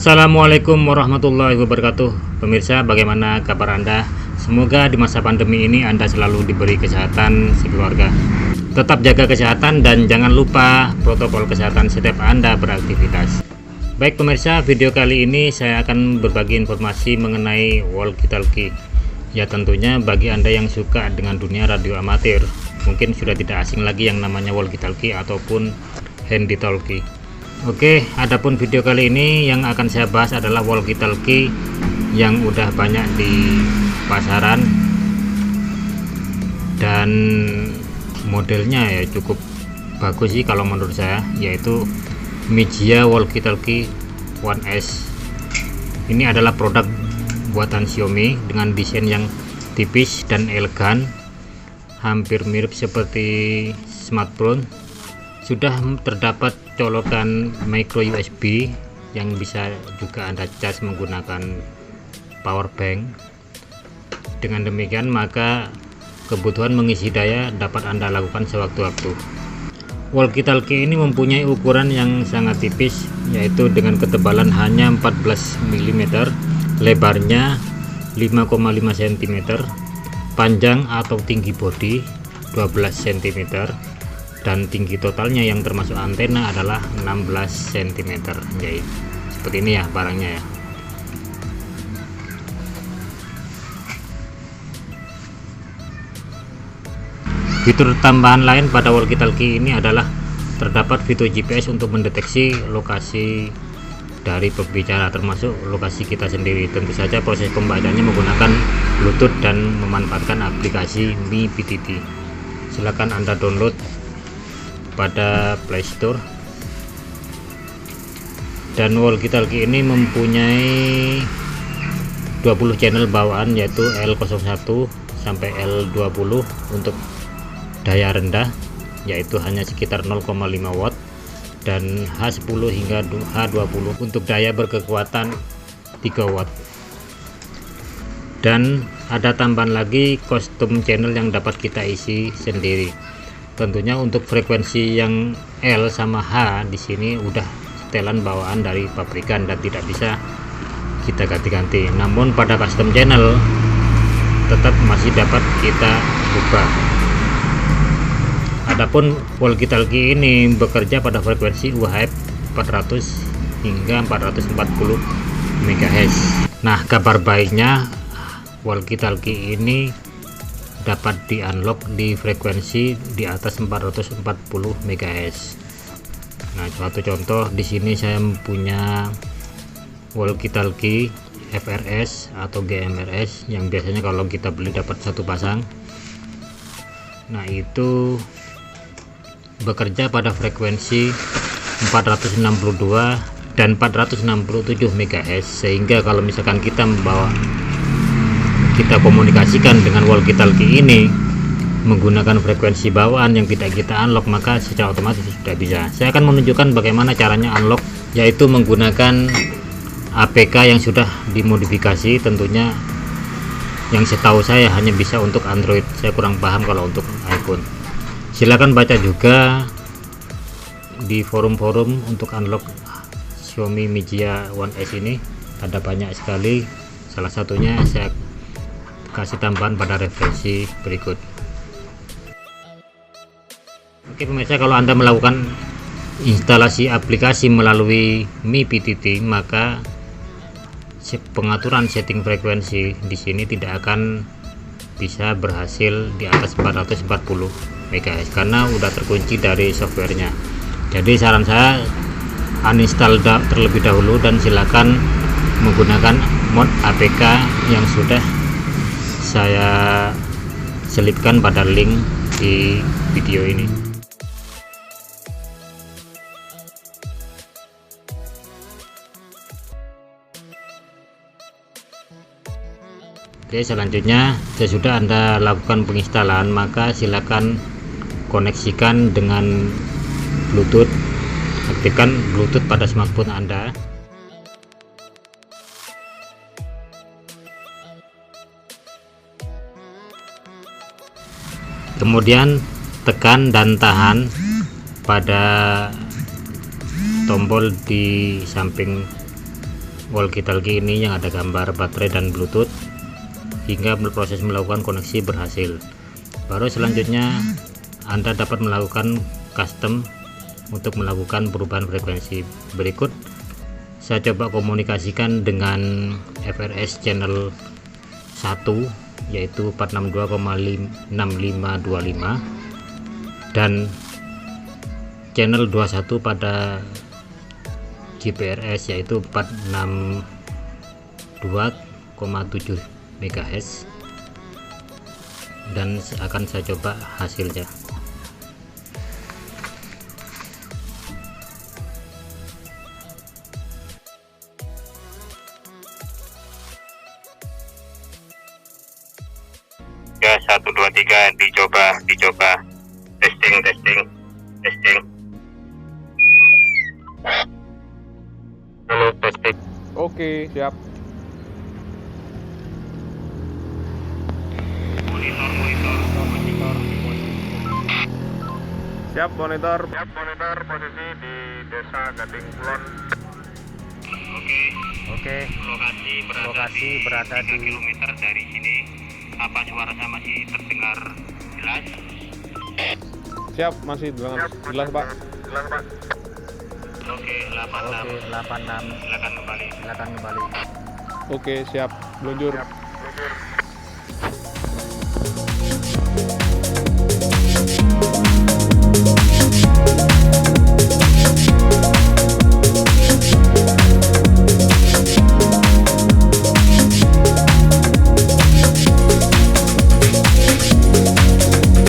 Assalamualaikum warahmatullahi wabarakatuh. Pemirsa, bagaimana kabar Anda? Semoga di masa pandemi ini Anda selalu diberi kesehatan sekeluarga. Tetap jaga kesehatan dan jangan lupa protokol kesehatan setiap Anda beraktivitas. Baik pemirsa, video kali ini saya akan berbagi informasi mengenai walkie-talkie. Ya tentunya bagi Anda yang suka dengan dunia radio amatir, mungkin sudah tidak asing lagi yang namanya walkie-talkie ataupun handy-talkie. Oke, adapun video kali ini yang akan saya bahas adalah walkie-talkie yang udah banyak di pasaran dan modelnya ya cukup bagus sih kalau menurut saya, yaitu Mijia walkie-talkie One S. Ini adalah produk buatan Xiaomi dengan desain yang tipis dan elegan, hampir mirip seperti smartphone. Sudah terdapat colokan micro USB yang bisa juga Anda cas menggunakan power bank. Dengan demikian maka kebutuhan mengisi daya dapat Anda lakukan sewaktu-waktu. Walkie-talkie ini mempunyai ukuran yang sangat tipis, yaitu dengan ketebalan hanya 14 mm, lebarnya 5,5 cm, panjang atau tinggi bodi 12 cm, dan tinggi totalnya yang termasuk antena adalah 16 cm. Jadi seperti ini ya barangnya ya. Fitur tambahan lain pada walkie-talkie ini adalah terdapat fitur GPS untuk mendeteksi lokasi dari pembicara, termasuk lokasi kita sendiri. Tentu saja proses pembacaannya menggunakan Bluetooth dan memanfaatkan aplikasi Mi PTT. Silakan Anda download pada Play Store. Dan walkie-talkie ini mempunyai 20 channel bawaan, yaitu L01 sampai L20 untuk daya rendah, yaitu hanya sekitar 0,5 watt, dan H10 hingga H20 untuk daya berkekuatan 3 watt. Dan ada tambahan lagi custom channel yang dapat kita isi sendiri. Tentunya untuk frekuensi yang L sama H di sini udah setelan bawaan dari pabrikan dan tidak bisa kita ganti-ganti. Namun pada custom channel tetap masih dapat kita ubah. Adapun walkie-talkie ini bekerja pada frekuensi UHF 400 hingga 440 MHz. Nah, kabar baiknya walkie-talkie ini dapat di unlock di frekuensi di atas 440 MHz. Nah, suatu contoh di sini saya punya walkie-talkie FRS atau GMRS yang biasanya kalau kita beli dapat satu pasang. Nah, itu bekerja pada frekuensi 462 dan 467 MHz, sehingga kalau misalkan kita komunikasikan dengan walkie-talkie ini menggunakan frekuensi bawaan yang tidak kita unlock, maka secara otomatis sudah bisa. Saya akan menunjukkan bagaimana caranya unlock, yaitu menggunakan APK yang sudah dimodifikasi. Tentunya yang setahu saya hanya bisa untuk Android, saya kurang paham kalau untuk iPhone. Silahkan baca juga di forum-forum untuk unlock Xiaomi Mijia One S ini, ada banyak sekali. Salah satunya saya kasih tambahan pada referensi berikut. Oke pemirsa, kalau Anda melakukan instalasi aplikasi melalui Mi PTT, maka pengaturan setting frekuensi di sini tidak akan bisa berhasil di atas 440 MHz karena udah terkunci dari softwarenya. Jadi saran saya uninstall terlebih dahulu dan silakan menggunakan mod APK yang sudah saya selipkan pada link di video ini. Oke, selanjutnya sesudah Anda lakukan penginstalan, maka silakan koneksikan dengan Bluetooth. Aktifkan Bluetooth pada smartphone Anda. Kemudian tekan dan tahan pada tombol di samping walkie-talkie ini yang ada gambar baterai dan bluetooth hingga proses melakukan koneksi berhasil. Baru selanjutnya Anda dapat melakukan custom untuk melakukan perubahan frekuensi. Berikut saya coba komunikasikan dengan FRS channel 1 yaitu 462,6525 dan channel 21 pada GPRS yaitu 462,7 MHz, dan akan saya coba hasilnya. Ya, 1 2 3 dicoba testing. Halo, testing. Oke, siap. Monitor. Siap monitor. Posisi di Desa Gading Kulon. Oke, lokasi berada di 3 km dari sini. Apa suara saya masih terdengar jelas? Siap, masih dengan jelas, Pak. Oke, 86. Silakan kembali. Oke, siap. Meluncur. Meluncur.